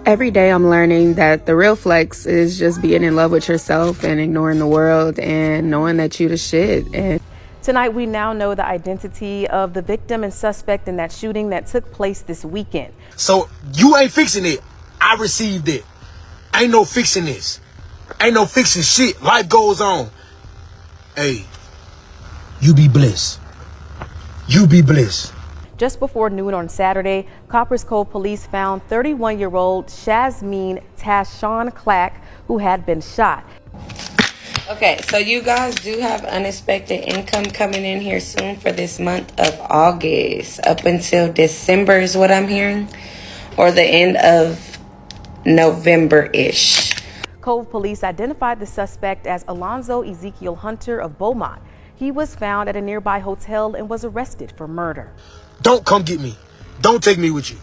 Every day I'm learning that the real flex is just being in love with yourself and ignoring the world and knowing that you the shit. And tonight, we now know the identity of the victim and suspect in that shooting that took place this weekend. So you ain't fixing it. I received it. Ain't no fixing this. Ain't no fixing shit. Life goes on. Hey, you be blessed. You be blessed. Just before noon on Saturday, Copperas Cove police found 31-year-old Shazmeen Tashawn Clack, who had been shot. Okay, so you guys do have unexpected income coming in here soon for this month of August, up until December is what I'm hearing, or the end of November-ish. Cove police identified the suspect as Alonzo Ezekiel Hunter of Beaumont. He was found at a nearby hotel and was arrested for murder. Don't come get me. Don't take me with you.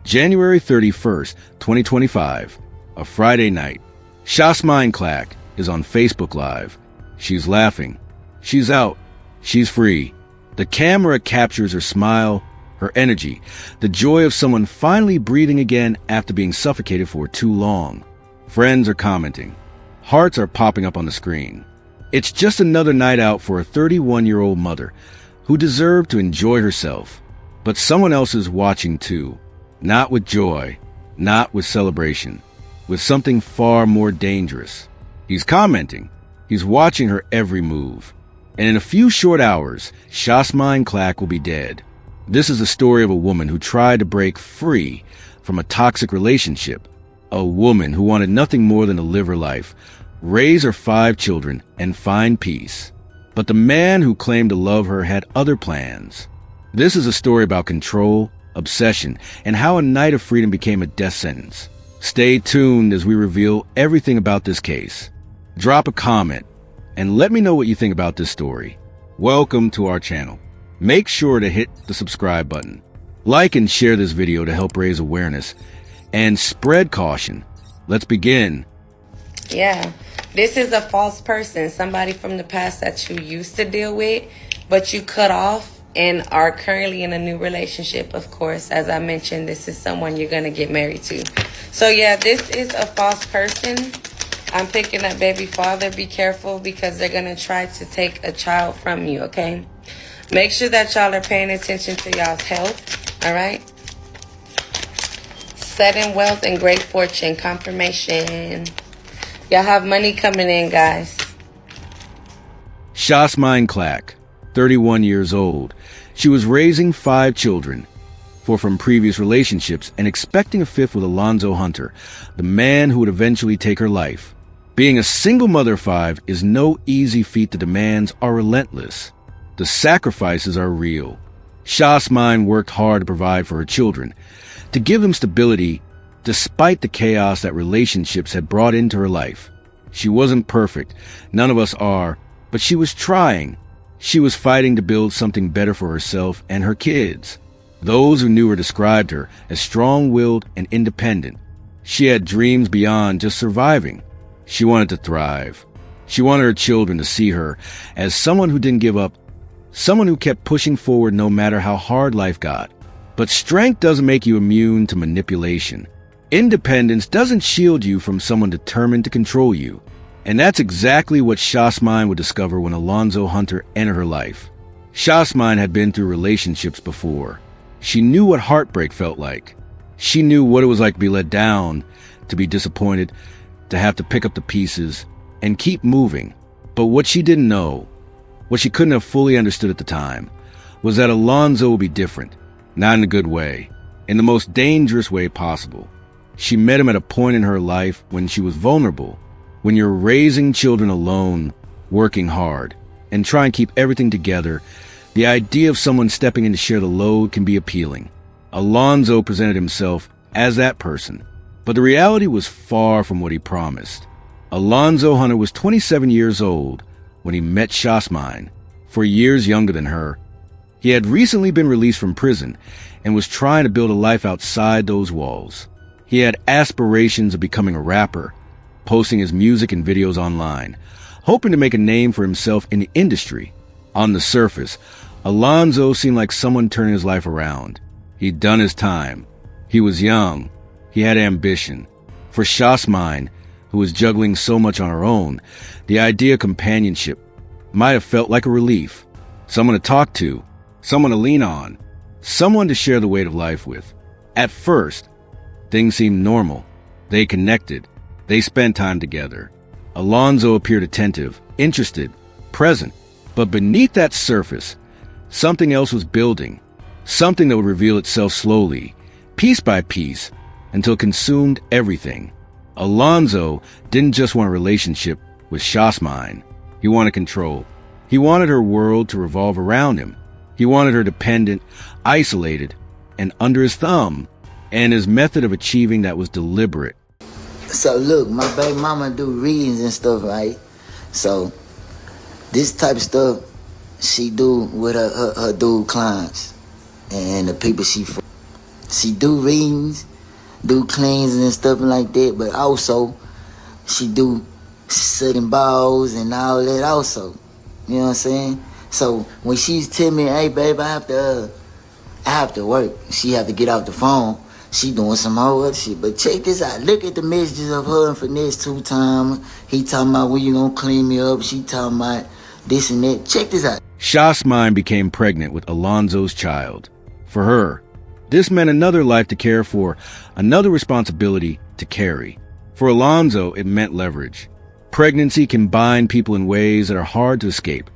January 31st, 2025, a Friday night. Shazmeen Clack is on Facebook Live. She's laughing. She's out. She's free. The camera captures her smile, her energy, the joy of someone finally breathing again after being suffocated for too long. Friends are commenting. Hearts are popping up on the screen. It's just another night out for a 31-year-old mother who deserved to enjoy herself. But someone else is watching too. Not with joy, not with celebration, with something far more dangerous. He's commenting. He's watching her every move. And in a few short hours, Shazmeen Clack will be dead. This is the story of a woman who tried to break free from a toxic relationship. A woman who wanted nothing more than to live her life, raise her 5 children, and find peace. But the man who claimed to love her had other plans. This is a story about control, obsession, and how a night of freedom became a death sentence. Stay tuned as we reveal everything about this case. Drop a comment and let me know what you think about this story. Welcome to our channel. Make sure to hit the subscribe button. Like and share this video to help raise awareness and spread caution. Let's begin. Yeah, this is a false person, somebody from the past that you used to deal with, but you cut off and are currently in a new relationship. Of course, as I mentioned, this is someone you're going to get married to. So yeah, this is a false person. I'm picking up baby father. Be careful because they're going to try to take a child from you, okay? Make sure that y'all are paying attention to y'all's health, all right? Sudden wealth and great fortune, confirmation. Y'all have money coming in, guys. Shazmeen Clack, 31 years old. She was raising 5 children, 4 from previous relationships, and expecting a 5th with Alonzo Hunter, the man who would eventually take her life. Being a single mother of 5 is no easy feat. The demands are relentless. The sacrifices are real. Shazmeen worked hard to provide for her children, to give them stability despite the chaos that relationships had brought into her life. She wasn't perfect. None of us are, but she was trying. She was fighting to build something better for herself and her kids. Those who knew her described her as strong-willed and independent. She had dreams beyond just surviving. She wanted to thrive. She wanted her children to see her as someone who didn't give up, someone who kept pushing forward no matter how hard life got. But strength doesn't make you immune to manipulation. Independence doesn't shield you from someone determined to control you. And that's exactly what Shazmeen would discover when Alonzo Hunter entered her life. Shazmeen had been through relationships before. She knew what heartbreak felt like. She knew what it was like to be let down, to be disappointed, to have to pick up the pieces and keep moving. But what she didn't know, what she couldn't have fully understood at the time, was that Alonzo would be different. Not in a good way, in the most dangerous way possible. She met him at a point in her life when she was vulnerable. When you're raising children alone, working hard, and trying to keep everything together, the idea of someone stepping in to share the load can be appealing. Alonzo presented himself as that person, but the reality was far from what he promised. Alonzo Hunter was 27 years old when he met Shazmeen, 4 years younger than her. He had recently been released from prison and was trying to build a life outside those walls. He had aspirations of becoming a rapper, posting his music and videos online, hoping to make a name for himself in the industry. On the surface, Alonzo seemed like someone turning his life around. He'd done his time. He was young. He had ambition. For Shasmine, who was juggling so much on her own, the idea of companionship might have felt like a relief. Someone to talk to, someone to lean on, someone to share the weight of life with. At first, things seemed normal. They connected. They spent time together. Alonzo appeared attentive, interested, present. But beneath that surface, something else was building. Something that would reveal itself slowly, piece by piece, until it consumed everything. Alonzo didn't just want a relationship with Shasmine. He wanted control. He wanted her world to revolve around him. He wanted her dependent, isolated, and under his thumb. And his method of achieving that was deliberate. So look, my baby mama do readings and stuff, right? So this type of stuff she do with her dude clients and the people she do readings, do cleans and stuff like that, but also she do sucking balls and all that also. You know what I'm saying? So when she's telling me, hey babe, I have to work, she have to get off the phone, she doing some whole other shit. But check this out. Look at the messages of her and Finesse 2 times. He talking about when you gonna clean me up. She talking about this and that. Check this out. Shasmine became pregnant with Alonzo's child. For her, this meant another life to care for, another responsibility to carry. For Alonzo, it meant leverage. Pregnancy can bind people in ways that are hard to escape,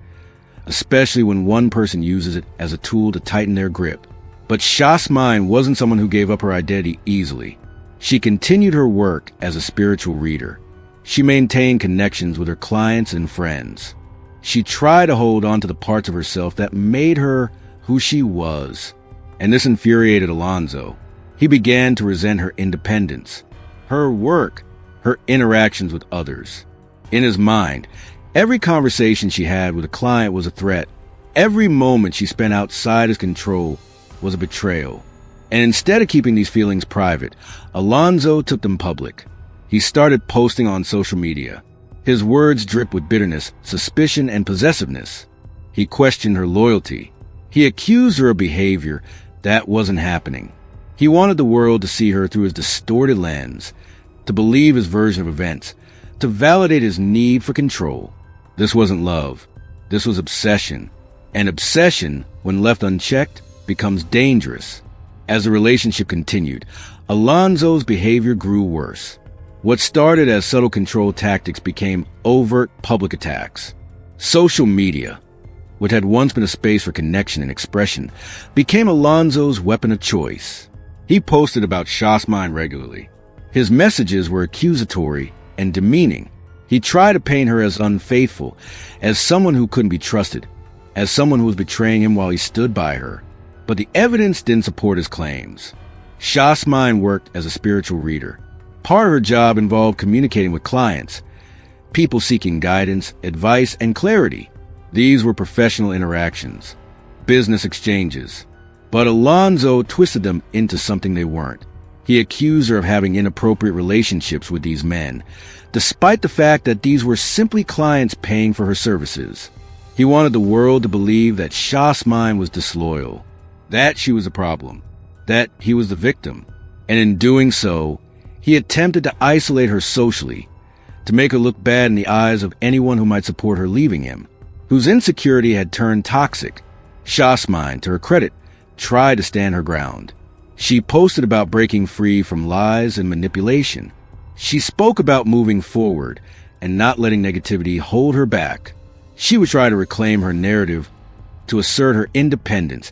especially when one person uses it as a tool to tighten their grip. But Shasmine wasn't someone who gave up her identity easily. She continued her work as a spiritual reader. She maintained connections with her clients and friends. She tried to hold on to the parts of herself that made her who she was. And this infuriated Alonzo. He began to resent her independence, her work, her interactions with others. In his mind, every conversation she had with a client was a threat. Every moment she spent outside his control was a betrayal. And instead of keeping these feelings private, Alonzo took them public. He started posting on social media. His words dripped with bitterness, suspicion, and possessiveness. He questioned her loyalty. He accused her of behavior that wasn't happening. He wanted the world to see her through his distorted lens, to believe his version of events, to validate his need for control. This wasn't love. This was obsession. And obsession, when left unchecked, becomes dangerous. As the relationship continued, Alonzo's behavior grew worse. What started as subtle control tactics became overt public attacks. Social media, which had once been a space for connection and expression, became Alonzo's weapon of choice. He posted about Shasmine regularly. His messages were accusatory and demeaning. He tried to paint her as unfaithful, as someone who couldn't be trusted, as someone who was betraying him while he stood by her. But the evidence didn't support his claims. Shasmine worked as a spiritual reader. Part of her job involved communicating with clients, people seeking guidance, advice, and clarity. These were professional interactions, business exchanges. But Alonzo twisted them into something they weren't. He accused her of having inappropriate relationships with these men, despite the fact that these were simply clients paying for her services. He wanted the world to believe that Shasmine was disloyal, that she was a problem, that he was the victim. And in doing so, he attempted to isolate her socially, to make her look bad in the eyes of anyone who might support her leaving him, whose insecurity had turned toxic. Shasmine, to her credit, tried to stand her ground. She posted about breaking free from lies and manipulation. She spoke about moving forward and not letting negativity hold her back. She would try to reclaim her narrative, to assert her independence,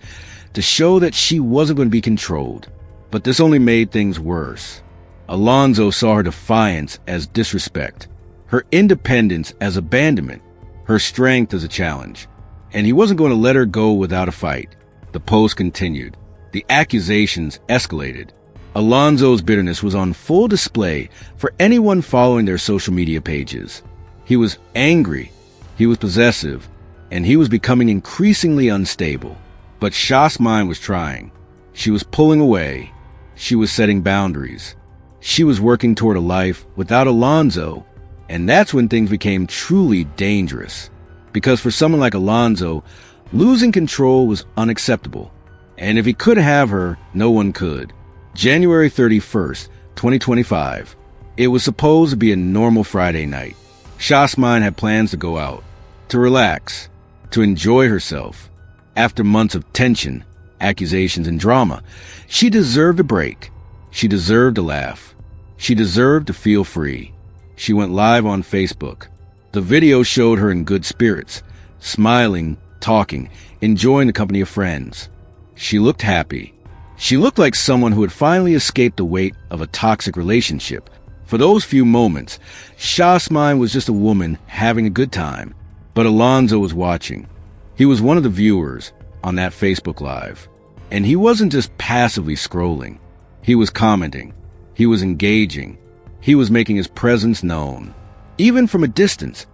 to show that she wasn't going to be controlled. But this only made things worse. Alonzo saw her defiance as disrespect, her independence as abandonment, her strength as a challenge. And he wasn't going to let her go without a fight. The post continued. The accusations escalated. Alonzo's bitterness was on full display for anyone following their social media pages. He was angry, he was possessive, and he was becoming increasingly unstable. But Shasmine was trying. She was pulling away. She was setting boundaries. She was working toward a life without Alonzo, and that's when things became truly dangerous. Because for someone like Alonzo, losing control was unacceptable. And if he could have her, no one could. January 31st, 2025. It was supposed to be a normal Friday night. Shasmine had plans to go out, to relax, to enjoy herself. After months of tension, accusations, and drama, she deserved a break. She deserved a laugh. She deserved to feel free. She went live on Facebook. The video showed her in good spirits, smiling, talking, enjoying the company of friends. She looked happy. She looked like someone who had finally escaped the weight of a toxic relationship. For those few moments, Shasmine was just a woman having a good time. But Alonzo was watching. He was one of the viewers on that Facebook Live. And he wasn't just passively scrolling. He was commenting. He was engaging. He was making his presence known. Even from a distance.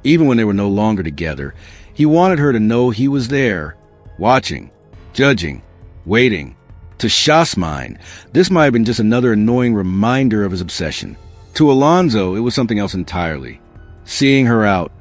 Even when they were no longer together, he wanted her to know he was there, watching, judging, waiting. To Shasmine, this might have been just another annoying reminder of his obsession. To Alonzo, it was something else entirely. Seeing her out,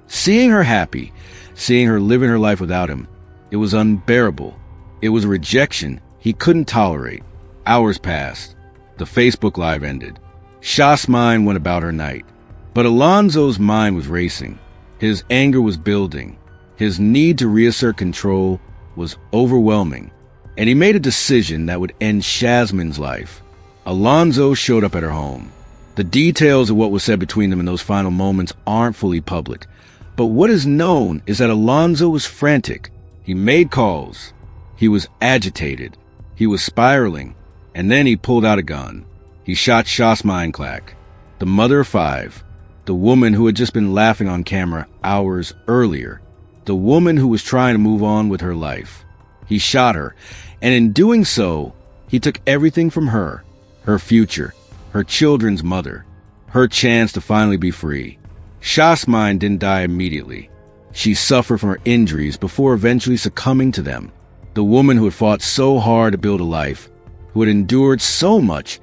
seeing her happy, seeing her living her life without him, it was unbearable. It was a rejection he couldn't tolerate. Hours passed. The Facebook Live ended. Shasmine went about her night. But Alonzo's mind was racing. His anger was building. His need to reassert control was overwhelming. And he made a decision that would end Shasmine's life. Alonzo showed up at her home. The details of what was said between them in those final moments aren't fully public. But what is known is that Alonzo was frantic. He made calls. He was agitated. He was spiraling. And then he pulled out a gun. He shot Shasmine Clack, the mother of 5, the woman who had just been laughing on camera hours earlier, the woman who was trying to move on with her life. He shot her, and in doing so, he took everything from her, her future, her children's mother, her chance to finally be free. Shasmine didn't die immediately. She suffered from her injuries before eventually succumbing to them. The woman who had fought so hard to build a life, who had endured so much,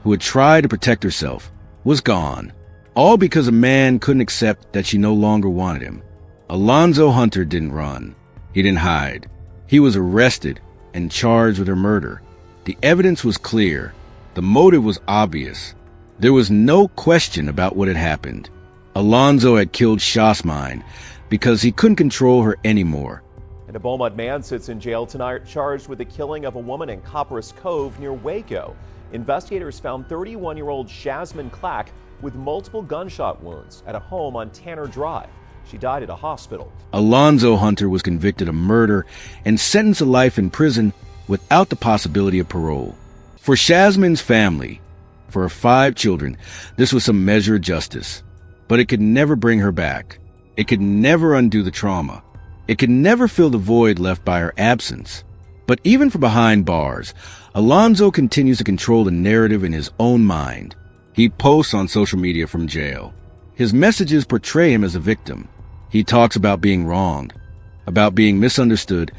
who had tried to protect herself, was gone. All because a man couldn't accept that she no longer wanted him. Alonzo Hunter didn't run. He didn't hide. He was arrested and charged with her murder. The evidence was clear. The motive was obvious. There was no question about what had happened. Alonzo had killed Shasmine because he couldn't control her anymore. And a Beaumont man sits in jail tonight charged with the killing of a woman in Copperas Cove near Waco. Investigators found 31-year-old Shasmine Clack with multiple gunshot wounds at a home on Tanner Drive. She died at a hospital. Alonzo Hunter was convicted of murder and sentenced to life in prison without the possibility of parole. For Shasmine's family, for her 5 children, this was some measure of justice. But it could never bring her back. It could never undo the trauma. It could never fill the void left by her absence. But even from behind bars, Alonzo continues to control the narrative in his own mind. He posts on social media from jail. His messages portray him as a victim. He talks about being wronged, about being misunderstood,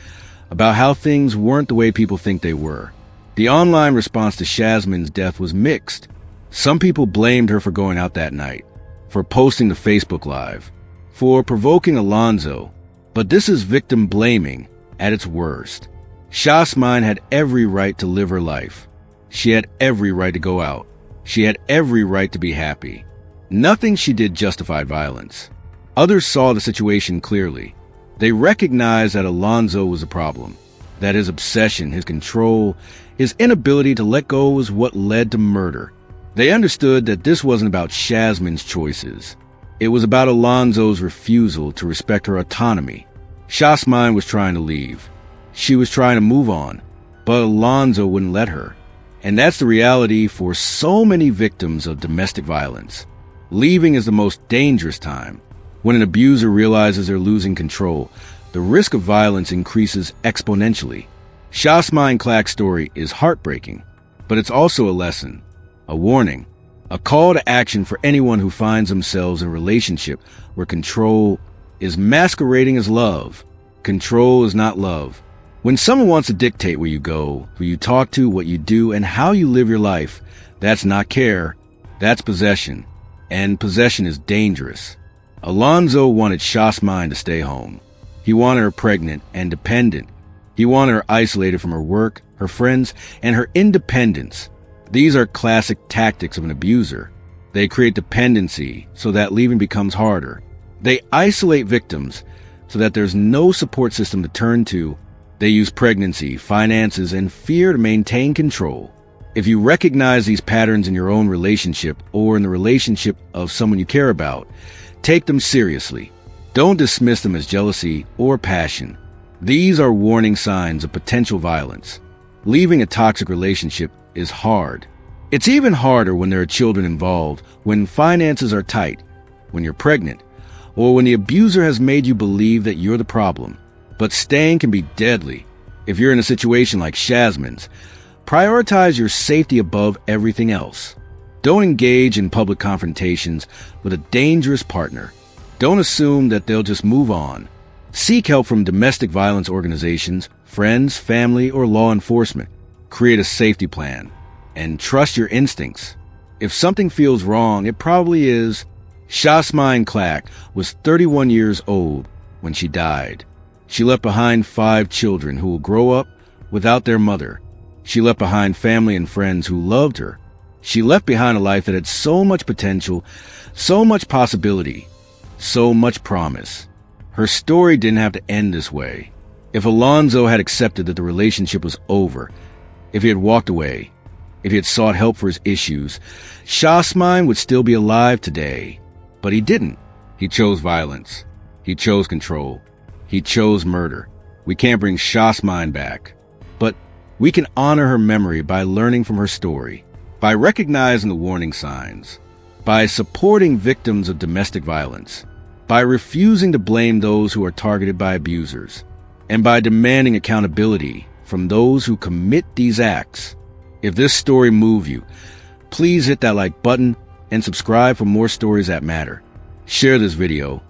about how things weren't the way people think they were. The online response to Shasmine's death was mixed. Some people blamed her for going out that night, for posting the Facebook Live, for provoking Alonzo. But this is victim blaming at its worst. Shasmine had every right to live her life. She had every right to go out. She had every right to be happy. Nothing she did justified violence. Others saw the situation clearly. They recognized that Alonzo was a problem, that his obsession, his control, his inability to let go was what led to murder. They understood that this wasn't about Shasmine's choices. It was about Alonzo's refusal to respect her autonomy. Shasmine was trying to leave. She was trying to move on, but Alonzo wouldn't let her. And that's the reality for so many victims of domestic violence. Leaving is the most dangerous time. When an abuser realizes they're losing control, the risk of violence increases exponentially. Shasmine Clack's story is heartbreaking, but it's also a lesson, a warning, a call to action for anyone who finds themselves in a relationship where control is masquerading as love. Control is not love. When someone wants to dictate where you go, who you talk to, what you do, and how you live your life, that's not care, that's possession. And possession is dangerous. Alonzo wanted Shasmine to stay home. He wanted her pregnant and dependent. He wanted her isolated from her work, her friends, and her independence. These are classic tactics of an abuser. They create dependency so that leaving becomes harder. They isolate victims so that there's no support system to turn to. They use pregnancy, finances, and fear to maintain control. If you recognize these patterns in your own relationship or in the relationship of someone you care about, take them seriously. Don't dismiss them as jealousy or passion. These are warning signs of potential violence. Leaving a toxic relationship is hard. It's even harder when there are children involved, when finances are tight, when you're pregnant, or when the abuser has made you believe that you're the problem. But staying can be deadly. If you're in a situation like Shazmin's, prioritize your safety above everything else. Don't engage in public confrontations with a dangerous partner. Don't assume that they'll just move on. Seek help from domestic violence organizations, friends, family, or law enforcement. Create a safety plan. And trust your instincts. If something feels wrong, it probably is. Shasmine Clack was 31 years old when she died. She left behind 5 children who will grow up without their mother. She left behind family and friends who loved her. She left behind a life that had so much potential, so much possibility, so much promise. Her story didn't have to end this way. If Alonzo had accepted that the relationship was over, if he had walked away, if he had sought help for his issues, Shasmine would still be alive today. But he didn't. He chose violence. He chose control. He chose murder. We can't bring Shasmine back. But we can honor her memory by learning from her story, by recognizing the warning signs, by supporting victims of domestic violence, by refusing to blame those who are targeted by abusers, and by demanding accountability from those who commit these acts. If this story moved you, please hit that like button and subscribe for more stories that matter. Share this video.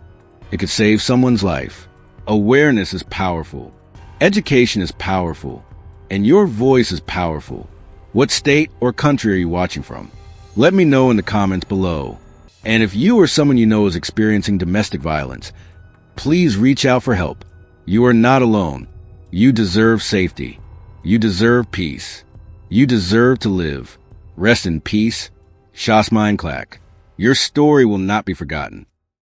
It could save someone's life. Awareness is powerful. Education is powerful. And your voice is powerful. What state or country are you watching from? Let me know in the comments below. And if you or someone you know is experiencing domestic violence, please reach out for help. You are not alone. You deserve safety. You deserve peace. You deserve to live. Rest in peace, Shasmine Clack. Your story will not be forgotten.